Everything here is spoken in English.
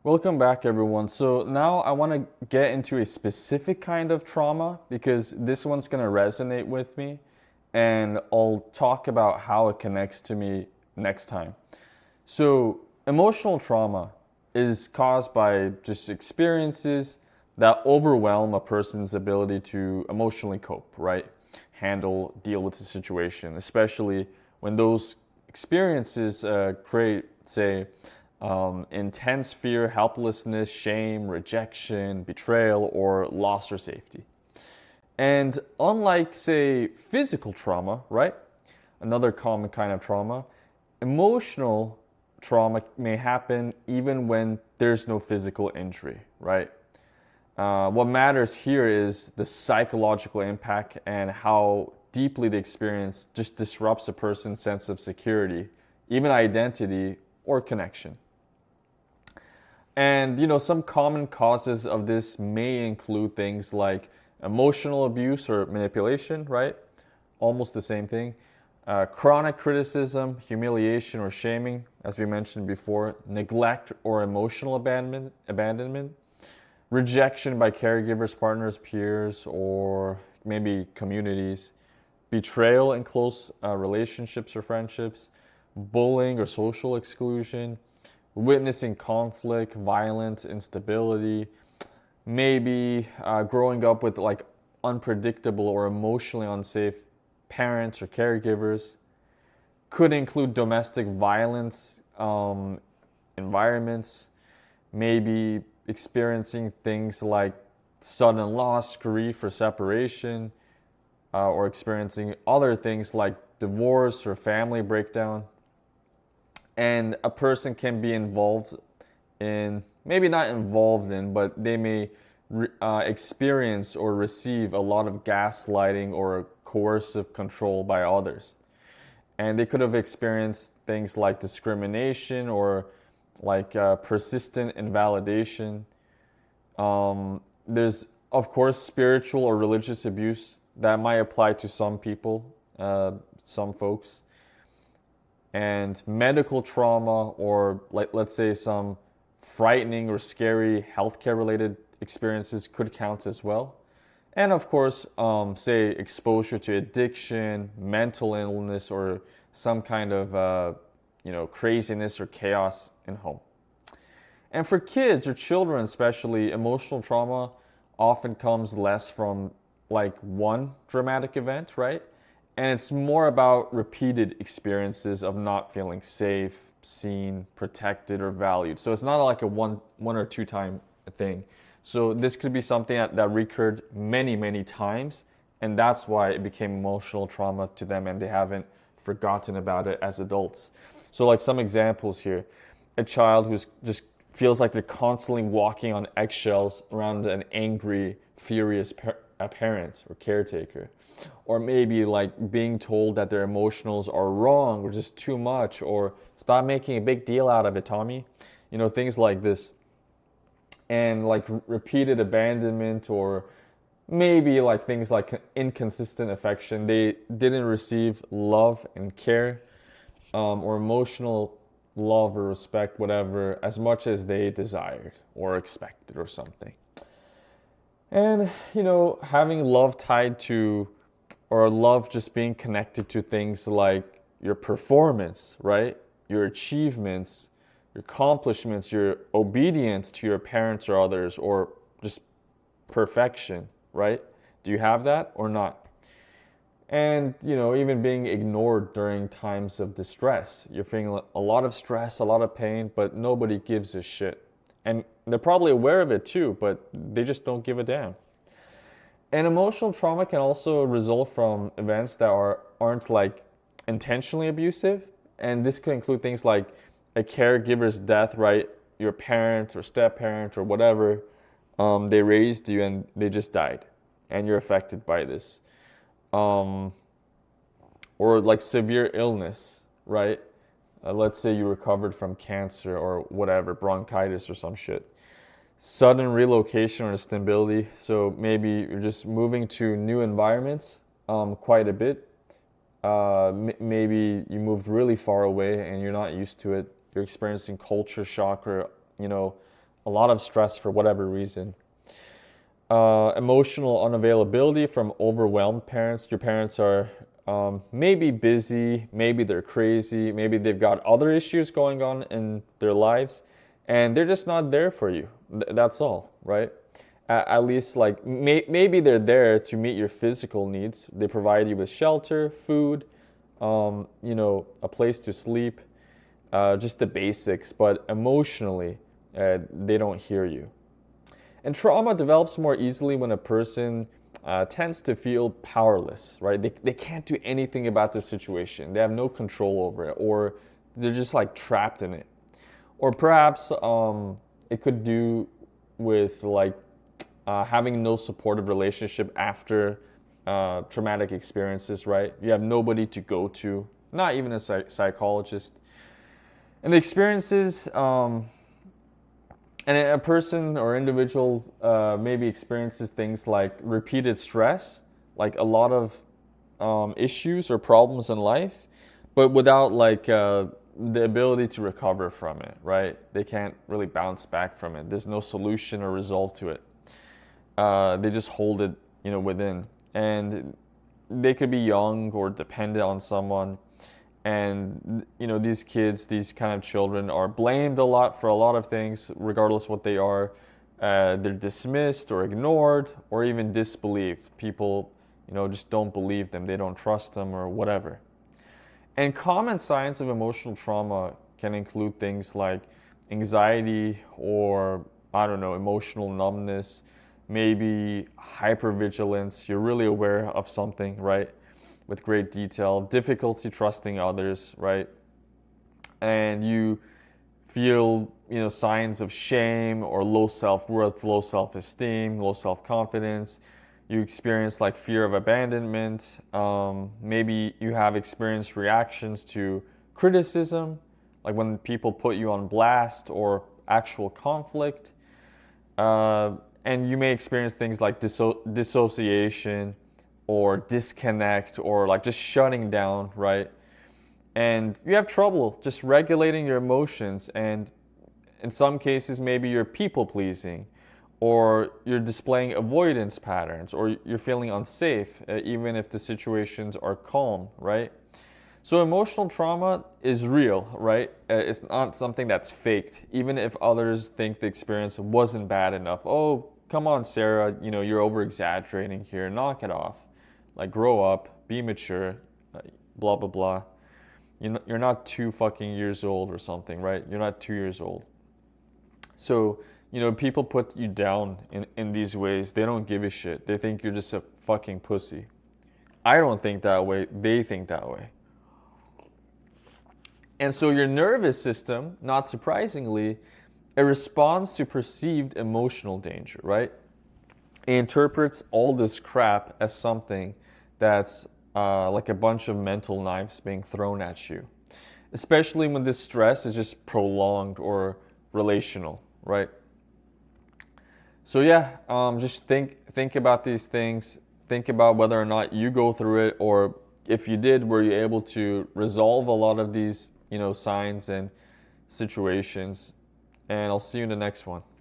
Welcome back, everyone. So now I want to get into a specific kind of trauma because this one's going to resonate with me, and I'll talk about how it connects to me next time. So, emotional trauma is caused by just experiences that overwhelm a person's ability to emotionally cope, right? Deal with the situation, especially when those experiences create, say, intense fear, helplessness, shame, rejection, betrayal, or loss or safety. And unlike, say, physical trauma, right? Another common kind of trauma, emotional trauma may happen even when there's no physical injury, right? What matters here is the psychological impact and how deeply the experience just disrupts a person's sense of security, even identity or connection. And some common causes of this may include things like emotional abuse or manipulation, right? Almost the same thing. Chronic criticism, humiliation, or shaming, as we mentioned before, neglect or emotional abandonment, rejection by caregivers, partners, peers, or maybe communities, betrayal in close relationships or friendships, bullying or social exclusion, witnessing conflict, violence, instability, maybe growing up with like unpredictable or emotionally unsafe parents or caregivers. Could include domestic violence environments, maybe experiencing things like sudden loss, grief, or separation, or experiencing other things like divorce or family breakdown. And a person can be involved in, maybe not involved in, but they may experience or receive a lot of gaslighting or coercive control by others. And they could have experienced things like discrimination or like persistent invalidation. There's, of course, spiritual or religious abuse that might apply to some people, some folks, and medical trauma, or like let's say some frightening or scary healthcare related experiences could count as well. And of course, say exposure to addiction, mental illness, or some kind of craziness or chaos in home. And for kids or children, especially, emotional trauma often comes less from like one dramatic event, right? And it's more about repeated experiences of not feeling safe, seen, protected, or valued. So it's not like a one or two time thing. So this could be something that recurred many, many times, and that's why it became emotional trauma to them, and they haven't forgotten about it as adults. So like some examples here, a child who's just feels like they're constantly walking on eggshells around an angry, furious parent or caretaker. Or maybe like being told that their emotionals are wrong or just too much, or stop making a big deal out of it, Tommy. Things like this. And like repeated abandonment, or maybe like things like inconsistent affection. They didn't receive love and care, or emotional love or respect, whatever, as much as they desired or expected or something. And, having love tied to, or love just being connected to things like your performance, right? Your achievements, your accomplishments, your obedience to your parents or others, or just perfection, right? Do you have that or not? And even being ignored during times of distress. You're feeling a lot of stress, a lot of pain, but nobody gives a shit. And they're probably aware of it too, but they just don't give a damn. And emotional trauma can also result from events that aren't like intentionally abusive, and this could include things like a caregiver's death, right? Your parent or step parent or whatever, they raised you and they just died, and you're affected by this. um, or like severe illness, right? Let's say you recovered from cancer or whatever, bronchitis or some shit. Sudden relocation or instability. So maybe you're just moving to new environments quite a bit. Maybe you moved really far away and you're not used to it. You're experiencing culture shock, or, you know, a lot of stress for whatever reason. Emotional unavailability from overwhelmed parents. Your parents are maybe busy, maybe they're crazy, maybe they've got other issues going on in their lives, and they're just not there for you. That's all, right? At least, like, maybe they're there to meet your physical needs. They provide you with shelter, food, a place to sleep, just the basics, but emotionally, they don't hear you. And trauma develops more easily when a person tends to feel powerless, right? They can't do anything about the situation. They have no control over it, or they're just like trapped in it. Or perhaps it could do with like having no supportive relationship after traumatic experiences, right? You have nobody to go to, not even a psychologist. And the experiences, and a person or individual maybe experiences things like repeated stress, like a lot of issues or problems in life, but without like the ability to recover from it, right? They can't really bounce back from it. There's no solution or result to it. They just hold it, within. And they could be young or dependent on someone. And, these kids, these kind of children are blamed a lot for a lot of things, regardless what they are. They're dismissed or ignored or even disbelieved. People, just don't believe them. They don't trust them or whatever. And common signs of emotional trauma can include things like anxiety or, I don't know, emotional numbness, maybe hypervigilance. You're really aware of something, right? With great detail, difficulty trusting others, right? And you feel, signs of shame or low self-worth, low self-esteem, low self-confidence. You experience like fear of abandonment. Maybe you have experienced reactions to criticism, like when people put you on blast or actual conflict. And you may experience things like dissociation or disconnect or like just shutting down, right? And you have trouble just regulating your emotions. And in some cases, maybe you're people pleasing, or you're displaying avoidance patterns, or you're feeling unsafe, even if the situations are calm, right? So emotional trauma is real, right? It's not something that's faked, even if others think the experience wasn't bad enough. Oh, come on, Sarah, you're over exaggerating here. Knock it off. Like, grow up, be mature, blah, blah, blah. You're not 2 fucking years old or something, right? You're not 2 years old. So, people put you down in these ways. They don't give a shit. They think you're just a fucking pussy. I don't think that way. They think that way. And so your nervous system, not surprisingly, it responds to perceived emotional danger, right? It interprets all this crap as something that's like a bunch of mental knives being thrown at you, especially when this stress is just prolonged or relational, right? So yeah, just think about these things. Think about whether or not you go through it, or if you did, were you able to resolve a lot of these, signs and situations? And I'll see you in the next one.